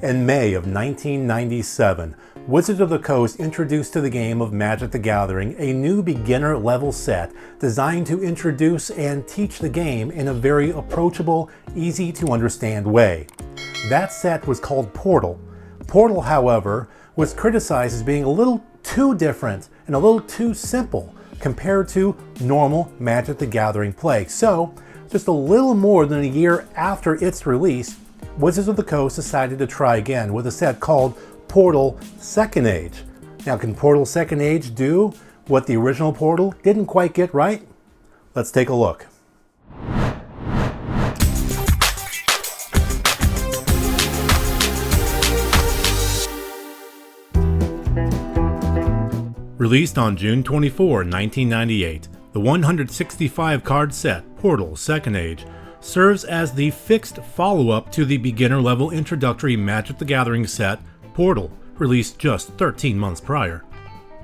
In May of 1997, Wizards of the Coast introduced to the game of Magic the Gathering a new beginner level set designed to introduce and teach the game in a very approachable, easy to understand way. That set was called Portal. Portal, however, was criticized as being a little too different and a little too simple compared to normal Magic the Gathering play. So, just a little more than a year after its release, Wizards of the Coast decided to try again with a set called Portal Second Age. Now, can Portal Second Age do what the original Portal didn't quite get right? Let's take a look. Released on June 24, 1998, the 165-card set Portal Second Age serves as the fixed follow-up to the beginner-level introductory Magic the Gathering set Portal, released just 13 months prior.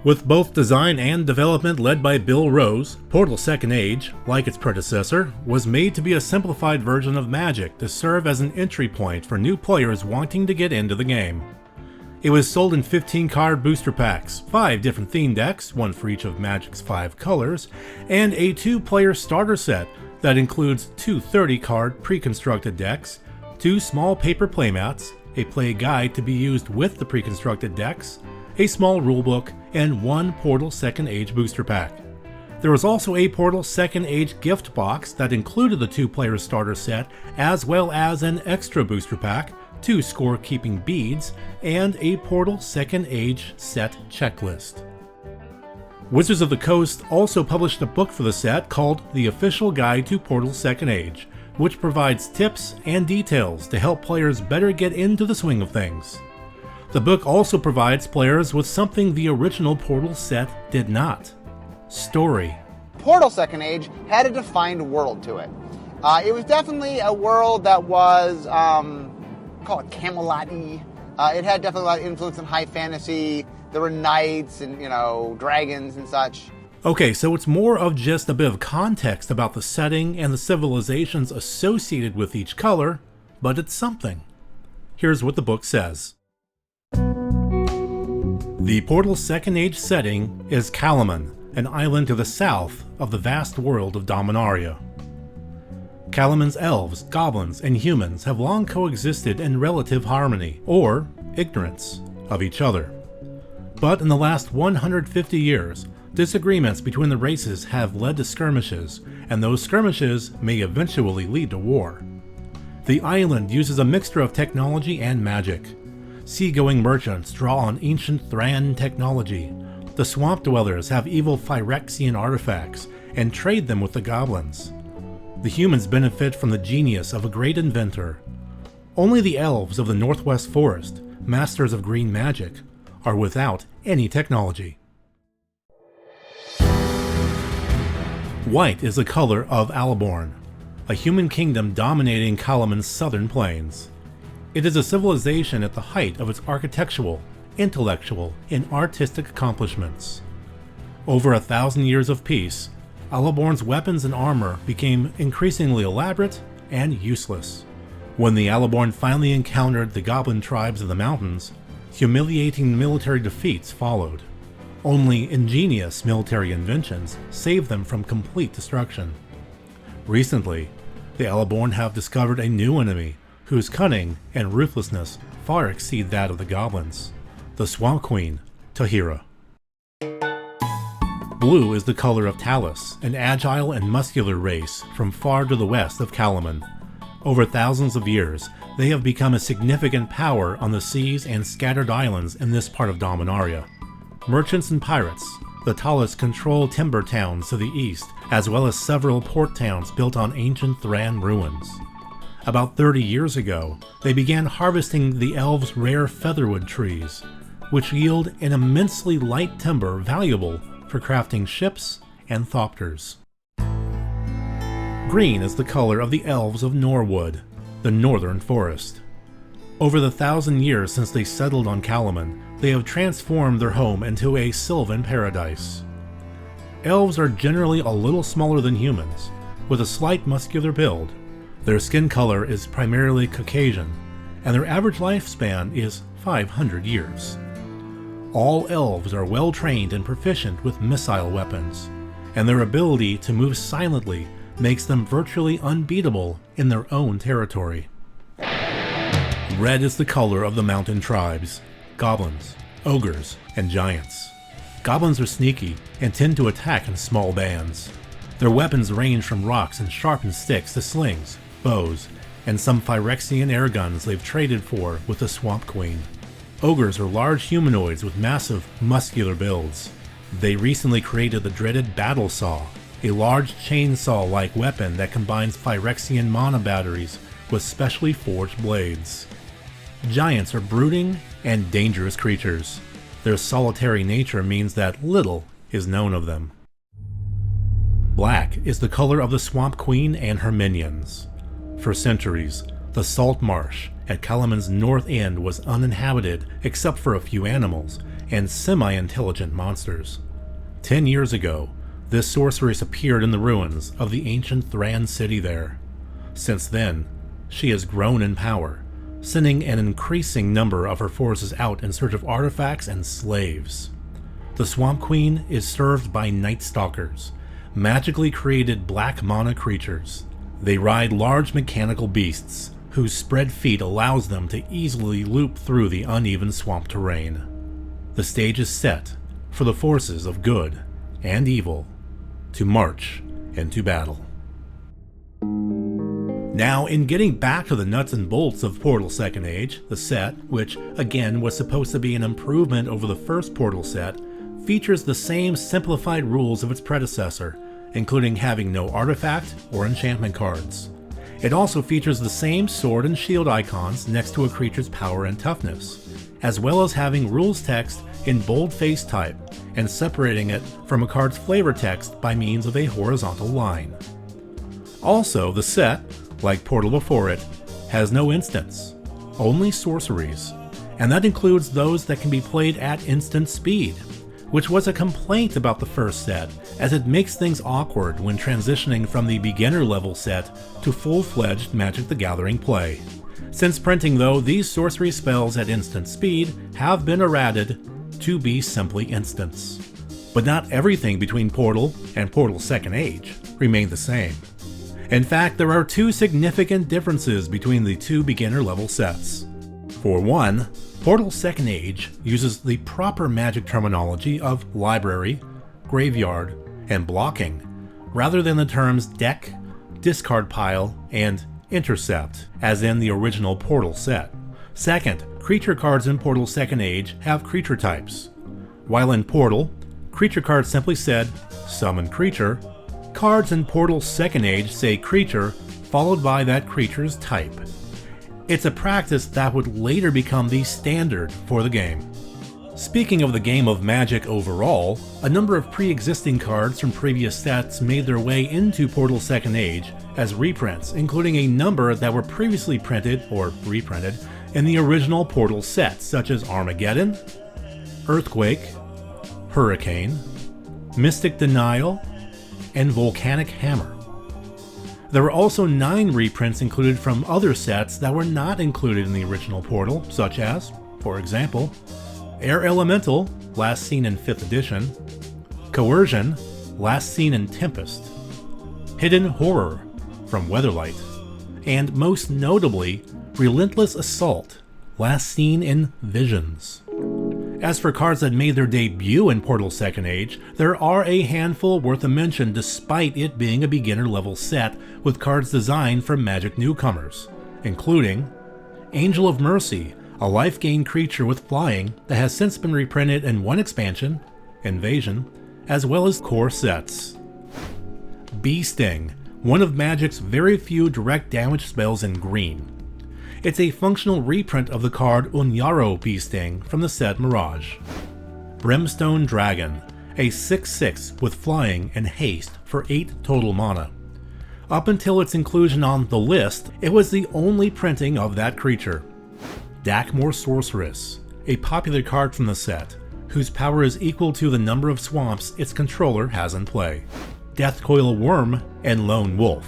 With both design and development led by Bill Rose, Portal Second Age, like its predecessor, was made to be a simplified version of Magic to serve as an entry point for new players wanting to get into the game. It was sold in 15-card booster packs, 5 different theme decks, one for each of Magic's 5 colors, and a 2-player starter set that includes 2 30-card pre-constructed decks, 2 small paper playmats, a play guide to be used with the pre-constructed decks, a small rulebook, and 1 Portal Second Age booster pack. There was also a Portal Second Age gift box that included the 2-player starter set, as well as an extra booster pack, 2 score-keeping beads, and a Portal Second Age set checklist. Wizards of the Coast also published a book for the set called The Official Guide to Portal Second Age, which provides tips and details to help players better get into the swing of things. The book also provides players with something the original Portal set did not: story. Portal Second Age had a defined world to it. It was definitely a world that was, call it Camelot-y. It had definitely a lot of influence in high fantasy. There were knights and, dragons and such. Okay, so it's more of just a bit of context about the setting and the civilizations associated with each color, but it's something. Here's what the book says. The Portal Second Age setting is Kalaman, an island to the south of the vast world of Dominaria. Kalaman's elves, goblins, and humans have long coexisted in relative harmony, or ignorance, of each other. But in the last 150 years, disagreements between the races have led to skirmishes, and those skirmishes may eventually lead to war. The island uses a mixture of technology and magic. Seagoing merchants draw on ancient Thran technology. The swamp dwellers have evil Phyrexian artifacts and trade them with the goblins. The humans benefit from the genius of a great inventor. Only the elves of the Northwest Forest, masters of green magic, are without any technology. White is the color of Alaborn, a human kingdom dominating Kalaman's southern plains. It is a civilization at the height of its architectural, intellectual, and artistic accomplishments. Over 1,000 years of peace, Alaborn's weapons and armor became increasingly elaborate and useless. When the Alaborn finally encountered the goblin tribes of the mountains, humiliating military defeats followed. Only ingenious military inventions saved them from complete destruction. Recently, the Alaborn have discovered a new enemy whose cunning and ruthlessness far exceed that of the goblins: the Swamp Queen, Tahira. Blue is the color of Talus, an agile and muscular race from far to the west of Kalaman. Over thousands of years, they have become a significant power on the seas and scattered islands in this part of Dominaria. Merchants and pirates, the Talus control timber towns to the east, as well as several port towns built on ancient Thran ruins. About 30 years ago, they began harvesting the elves' rare featherwood trees, which yield an immensely light timber valuable for crafting ships and thopters. Green is the color of the elves of Norwood, the northern forest. Over the 1,000 years since they settled on Kalaman, they have transformed their home into a sylvan paradise. Elves are generally a little smaller than humans, with a slight muscular build. Their skin color is primarily Caucasian, and their average lifespan is 500 years. All elves are well trained and proficient with missile weapons, and their ability to move silently makes them virtually unbeatable in their own territory. Red is the color of the mountain tribes: goblins, ogres, and giants. Goblins are sneaky and tend to attack in small bands. Their weapons range from rocks and sharpened sticks to slings, bows, and some Phyrexian air guns they've traded for with the Swamp Queen. Ogres are large humanoids with massive, muscular builds. They recently created the dreaded Battle Saw, a large chainsaw-like weapon that combines Phyrexian mana batteries with specially forged blades. Giants are brooding and dangerous creatures. Their solitary nature means that little is known of them. Black is the color of the Swamp Queen and her minions. For centuries, the salt marsh at Kalaman's north end was uninhabited except for a few animals and semi-intelligent monsters. 10 years ago, this sorceress appeared in the ruins of the ancient Thran city there. Since then, she has grown in power, sending an increasing number of her forces out in search of artifacts and slaves. The Swamp Queen is served by Night Stalkers, magically created black mana creatures. They ride large mechanical beasts, whose spread feet allows them to easily loop through the uneven swamp terrain. The stage is set for the forces of good and evil to march into battle. Now, in getting back to the nuts and bolts of Portal 2nd Age, the set, which again was supposed to be an improvement over the first Portal set, features the same simplified rules of its predecessor, including having no artifact or enchantment cards. It also features the same sword and shield icons next to a creature's power and toughness, as well as having rules text in boldface type and separating it from a card's flavor text by means of a horizontal line. Also, the set, like Portal before it, has no instants, only sorceries, and that includes those that can be played at instant speed, which was a complaint about the first set, as it makes things awkward when transitioning from the beginner level set to full-fledged Magic the Gathering play. Since printing though, these sorcery spells at instant speed have been errated to be simply instants. But not everything between Portal and Portal 2nd Age remained the same. In fact, there are two significant differences between the two beginner level sets. For one, Portal 2nd Age uses the proper Magic terminology of library, graveyard, and blocking, rather than the terms deck, discard pile, and intercept, as in the original Portal set. Second, creature cards in Portal 2nd Age have creature types. While in Portal, creature cards simply said, summon creature, cards in Portal 2nd Age say creature, followed by that creature's type. It's a practice that would later become the standard for the game. Speaking of the game of Magic overall, a number of pre-existing cards from previous sets made their way into Portal 2nd Age as reprints, including a number that were previously printed or reprinted in the original Portal set, such as Armageddon, Earthquake, Hurricane, Mystic Denial, and Volcanic Hammer. There were also 9 reprints included from other sets that were not included in the original Portal, such as, for example, Air Elemental, last seen in 5th edition, Coercion, last seen in Tempest, Hidden Horror from Weatherlight, and most notably, Relentless Assault, last seen in Visions. As for cards that made their debut in Portal 2nd Age, there are a handful worth a mention despite it being a beginner level set with cards designed for Magic newcomers, including Angel of Mercy, a life gain creature with flying that has since been reprinted in one expansion, Invasion, as well as core sets. Bee Sting, one of Magic's very few direct damage spells in green. It's a functional reprint of the card Unyaro Bee Sting from the set Mirage. Brimstone Dragon, a 6/6 with flying and haste for 8 total mana. Up until its inclusion on the list, it was the only printing of that creature. Dakmor Sorceress, a popular card from the set, whose power is equal to the number of swamps its controller has in play. Deathcoil Worm and Lone Wolf,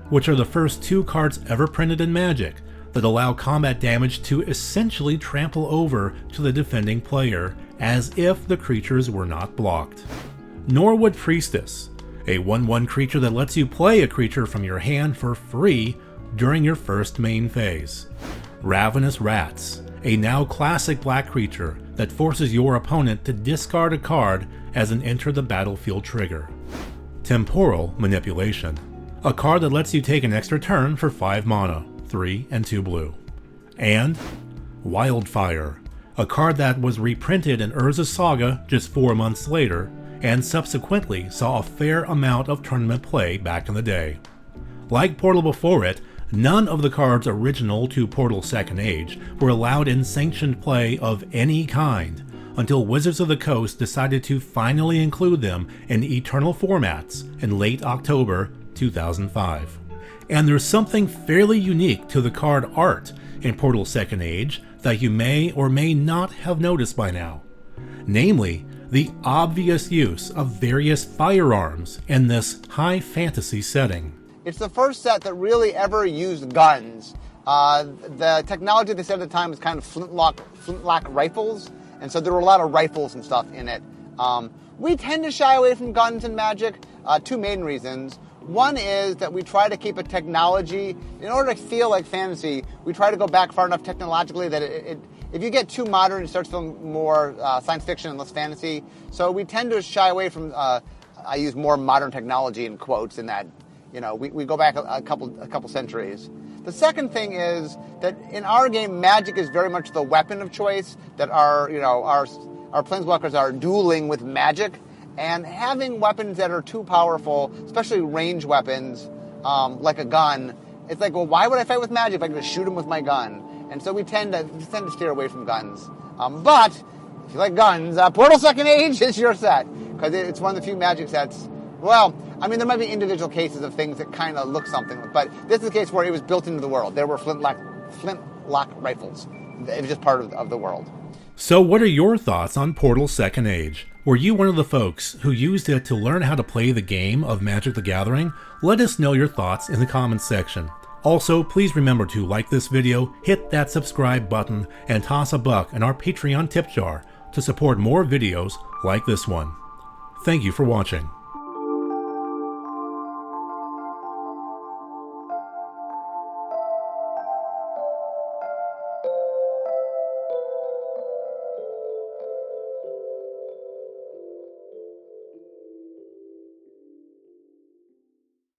which are the first 2 cards ever printed in Magic, that allow combat damage to essentially trample over to the defending player as if the creatures were not blocked. Norwood Priestess, a 1/1 creature that lets you play a creature from your hand for free during your first main phase. Ravenous Rats, a now classic black creature that forces your opponent to discard a card as an enter the battlefield trigger. Temporal Manipulation, a card that lets you take an extra turn for 5 mana, 3 and 2 blue. And Wildfire, a card that was reprinted in Urza's Saga just 4 months later, and subsequently saw a fair amount of tournament play back in the day. Like Portal before it, none of the cards original to Portal 2nd Age were allowed in sanctioned play of any kind, until Wizards of the Coast decided to finally include them in Eternal formats in late October 2005. And there's something fairly unique to the card art in Portal 2nd Age that you may or may not have noticed by now. Namely, the obvious use of various firearms in this high fantasy setting. It's the first set that really ever used guns. The technology they said at the time was kind of flintlock rifles, and so there were a lot of rifles and stuff in it. We tend to shy away from guns in Magic, 2 main reasons. One is that we try to keep a technology, in order to feel like fantasy, we try to go back far enough technologically that if you get too modern, it starts feeling more science fiction and less fantasy. So we tend to shy away from, I use more modern technology in quotes in that, we go back a couple centuries. The second thing is that in our game, magic is very much the weapon of choice, that our planeswalkers are dueling with magic. And having weapons that are too powerful, especially range weapons, like a gun, it's like, well, why would I fight with magic if I can just shoot him with my gun? And so we tend to steer away from guns. But if you like guns, Portal 2nd Age is your set, because it's one of the few Magic sets. Well, I mean, there might be individual cases of things that kind of look something, but this is a case where it was built into the world. There were flintlock rifles. It was just part of the world. So what are your thoughts on Portal 2nd Age? Were you one of the folks who used it to learn how to play the game of Magic the Gathering? Let us know your thoughts in the comments section. Also, please remember to like this video, hit that subscribe button, and toss a buck in our Patreon tip jar to support more videos like this one. Thank you for watching.